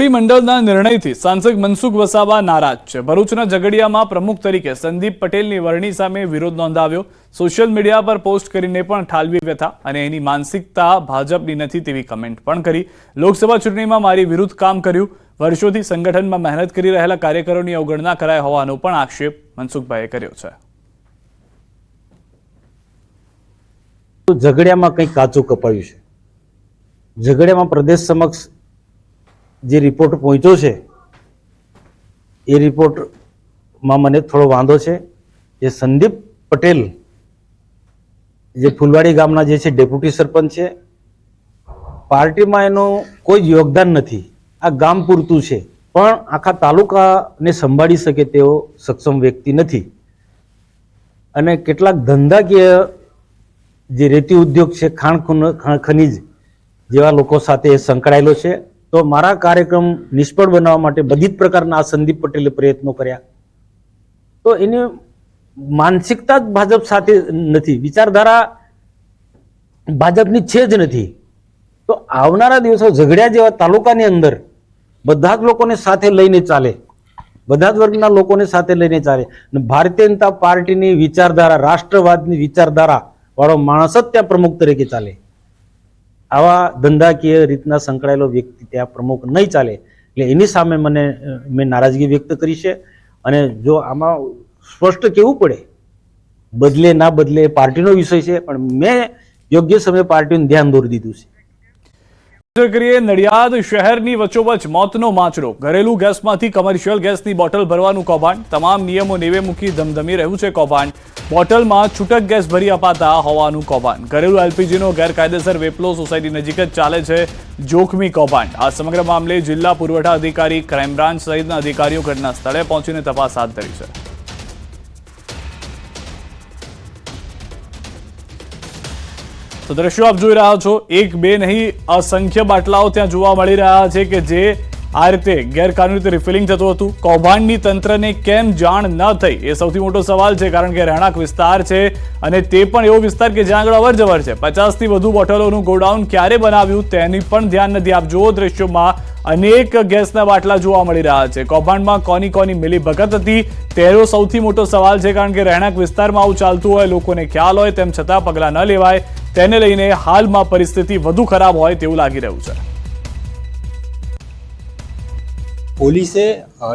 મંત્રીમંડળના નિર્ણયથી સાંસદ મનસુખ વસાવા નારાજ છે। ભરૂચના ઝઘડિયામાં પ્રમુખ તરીકે સંદીપ પટેલની વરણી સામે વિરોધ નોંધાવ્યો। સોશિયલ મીડિયા પર પોસ્ટ કરીને પણ ઠાલવી વ્યથા અને એની માનસિકતા ભાજપની નથી તેવી કમેન્ટ પણ કરી। લોકસભા ચૂંટણીમાં મારી વિરુદ્ધ કામ કર્યું, વર્ષોથી સંગઠનમાં મહેનત કરી રહેલા કાર્યકરોની અવગણના કરાય હોવાનો પણ આક્ષેપ મનસુખભાઈએ કર્યો છે। ઝઘડિયામાં કંઈક કાચું કપાયું છે। ઝઘડિયામાં પ્રદેશ સમક્ષ જે રિપોર્ટ પહોંચ્યો છે એ રિપોર્ટમાં મને થોડો વાંધો છે। જે સંદીપ પટેલ જે ફૂલવાડી ગામના જે છે ડેપ્યુટી સરપંચ છે, પાર્ટીમાં એનું કોઈ જ યોગદાન નથી, આ ગામ પૂરતું છે, પણ આખા તાલુકાને સંભાળી શકે તેવો સક્ષમ વ્યક્તિ નથી। અને કેટલાક ધંધાકીય જે રેતી ઉદ્યોગ છે, ખાણ ખનીજ જેવા લોકો સાથે સંકળાયેલો છે। તો મારા કાર્યક્રમ નિષ્ફળ બનાવવા માટે બધી જ પ્રકારના આ સંદીપ પટેલે પ્રયત્નો કર્યા। તો એની માનસિકતા જ ભાજપ સાથે નથી, વિચારધારા ભાજપની છે જ નથી। તો આવનારા દિવસો ઝઘડિયા જેવા તાલુકાની અંદર બધા જ લોકોને સાથે લઈને ચાલે, બધા જ વર્ગના લોકોને સાથે લઈને ચાલે। ભારતીય જનતા પાર્ટીની વિચારધારા, રાષ્ટ્રવાદની વિચારધારા વાળો માણસ જ ત્યાં પ્રમુખ તરીકે ચાલે। આવા ધંધાકીય રીતના સંકળાયેલો વ્યક્તિ ત્યાં પ્રમુખ નહીં ચાલે। એટલે એની સામે મેં નારાજગી વ્યક્ત કરી છે। અને જો આમાં સ્પષ્ટ કહેવું પડે, બદલે ના બદલે એ પાર્ટીનો વિષય છે, પણ મેં યોગ્ય સમયે પાર્ટીનું ધ્યાન દોરી દીધું છે। નડિયાદ શહેરની વચ્ચોવચ્ચ મોતનો માંચડો, ઘરેલું ગેસમાંથી કમર્શિયલ ગેસની બોટલ ભરવાનું કૌભાંડ, તમામ નિયમો નેવે મૂકી ધમધમી રહ્યું છે કૌભાંડ। બોટલમાં છૂટક ગેસ ભરી અપાતા હોવાનું કૌભાંડ, ઘરેલું એલપીજીનો ગેરકાયદેસર વેપલો સોસાયટી નજીક જ ચાલે છે જોખમી કૌભાંડ। આ સમગ્ર મામલે જિલ્લા પુરવઠા અધિકારી, ક્રાઇમ બ્રાન્ચ સહિતના અધિકારીઓ ઘટના સ્થળે પહોંચીને તપાસ હાથ ધરી છે। તો દ્રશ્યો આપ જોઈ રહ્યા છો, એક બે નહીં અસંખ્ય બાટલાઓ ત્યાં જોવા મળી રહ્યા છે કે જે આ રીતે ગેરકાનૂની રીતે રિફિલિંગ થતું હતું। કૌભાંડની તંત્રને કેમ જાણ ન થઈ એ સૌથી મોટો સવાલ છે, કારણ કે રહેણાંક વિસ્તાર છે અને તે પણ એવો વિસ્તાર કે જ્યાં આગળ અવરજવર છે। 50થી વધુ બોટલોનું ગોડાઉન ક્યારે બનાવ્યું તેની પણ ધ્યાન નથી। આપ જુઓ દ્રશ્યોમાં અનેક ગેસના બાટલા જોવા મળી રહ્યા છે। કૌભાંડમાં કોની કોની મિલીભગત હતી તેનો સૌથી મોટો સવાલ છે, કારણ કે રહેણાંક વિસ્તારમાં આવું ચાલતું હોય, લોકોને ખ્યાલ હોય, તેમ છતાં પગલાં ન લેવાય, તેને લઈને હાલમાં પરિસ્થિતિ વધુ ખરાબ હોય તેવું લાગી રહ્યું છે। પોલીસે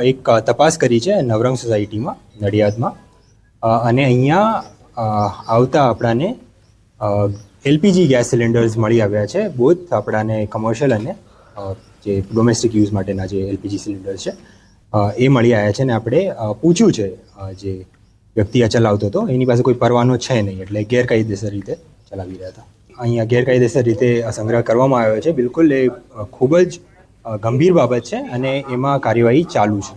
એક તપાસ કરી છે નવરંગ સોસાયટીમાં નડિયાદમાં, અને અહીંયા આવતા આપણાને એલપીજી ગેસ સિલિન્ડર્સ મળી આવ્યા છે। બોથ આપણાને કમર્શિયલ અને જે ડોમેસ્ટિક યુઝ માટેના જે એલપીજી સિલિન્ડર્સ છે એ મળી આવ્યા છે। અને આપણે પૂછ્યું છે જે વ્યક્તિ આ ચલાવતો હતો એની પાસે કોઈ પરવાનો છે નહીં, એટલે ગેરકાયદેસર રીતે ચલાવી રહ્યા હતા। અહીંયા ગેરકાયદેસર રીતે સંગ્રહ કરવામાં આવ્યો છે, બિલકુલ એ ખૂબ જ ગંભીર બાબત છે અને એમાં કાર્યવાહી ચાલુ છે।